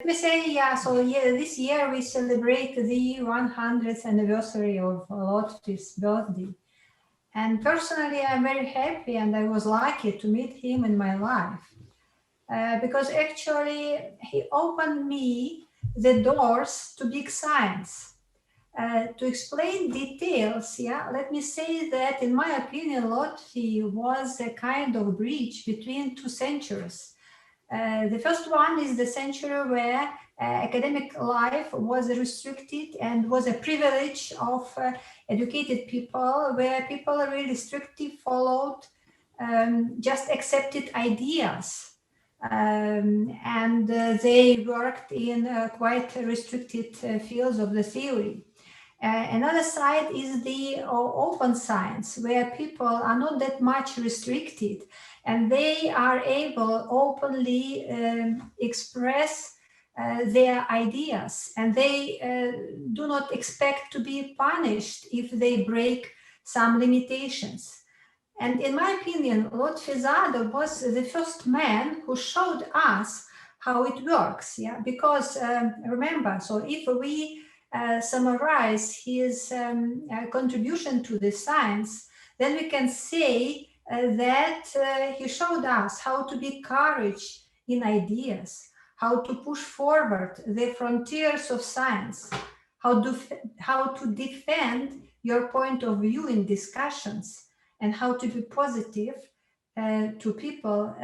Let me say, this year we celebrate the 100th anniversary of Lotfi's birthday. And personally, I'm very happy and I was lucky to meet him in my life. Because actually he opened me the doors to big science. To explain details, let me say that in my opinion, Lotfi was a kind of bridge between two centuries. The first one is the century where academic life was restricted and was a privilege of educated people, where people really strictly followed just accepted ideas. They worked in quite restricted fields of the theory. Another side is the open science, where people are not that much restricted and they are able openly express their ideas, and they do not expect to be punished if they break some limitations. And in my opinion, Lotfi Zadeh was the first man who showed us how it works, because remember, so if we summarize his contribution to the science, then we can say that he showed us how to be courage in ideas, how to push forward the frontiers of science, how to defend your point of view in discussions, and how to be positive to people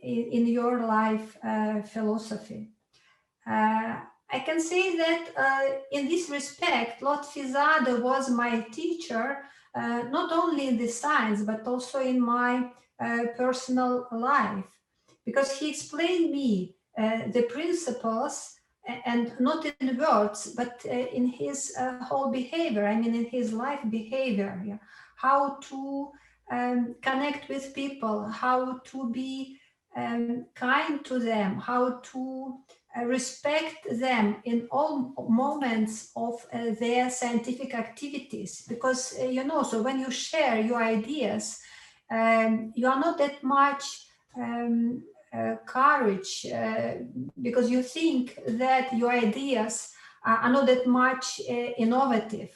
in your life philosophy. I can say that in this respect, Lotfi Zadeh was my teacher, not only in the science, but also in my personal life, because he explained me the principles, and not in words, but in his whole behavior, I mean in his life behavior, how to connect with people, how to be kind to them, how to respect them in all moments of their scientific activities. Because, so when you share your ideas, you are not that much courage because you think that your ideas are not that much innovative.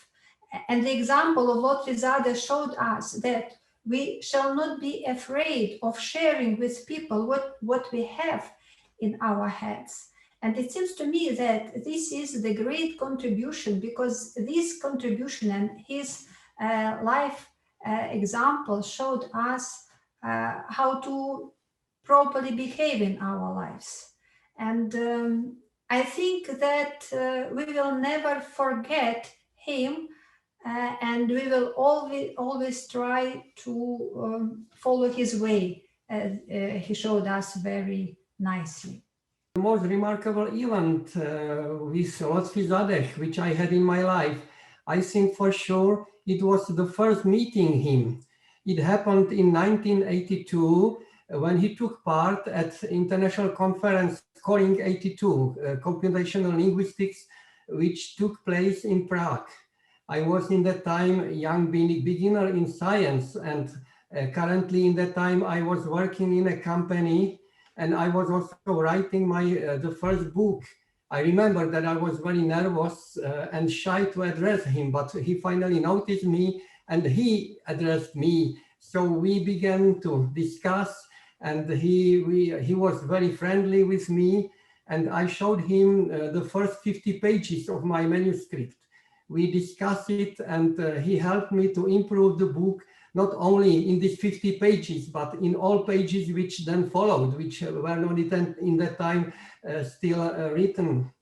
And the example of Lotfi Zadeh showed us that we shall not be afraid of sharing with people what we have in our heads. And it seems to me that this is the great contribution, because this contribution and his life example showed us how to properly behave in our lives. And I think that we will never forget him, and we will always try to follow his way. He showed us very nicely. The most remarkable event with Lotfi Zadeh, which I had in my life, I think for sure it was the first meeting him. It happened in 1982 when he took part at international conference Scoring 82, Computational Linguistics, which took place in Prague. I was in that time a young beginner in science, and currently in that time I was working in a company, and I was also writing the first book. I remember that I was very nervous and shy to address him, but he finally noticed me and he addressed me. So we began to discuss, and he was very friendly with me, and I showed him the first 50 pages of my manuscript. We discussed it, and he helped me to improve the book, not only in these 50 pages, but in all pages which then followed, which were not in that time still written.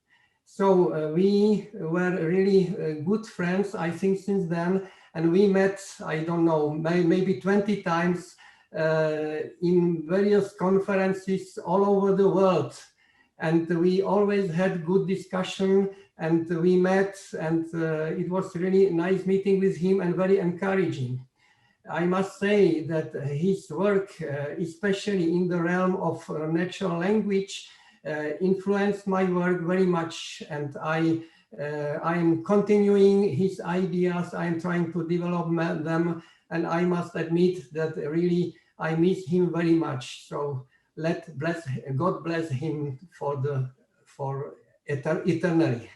So we were really good friends, I think, since then. And we met, I don't know, maybe 20 times in various conferences all over the world. And we always had good discussion, and we met, and it was really a nice meeting with him and very encouraging. I must say that his work, especially in the realm of natural language, influenced my work very much, and I am continuing his ideas. I am trying to develop them, and I must admit that really I miss him very much. So God bless him for for eternally.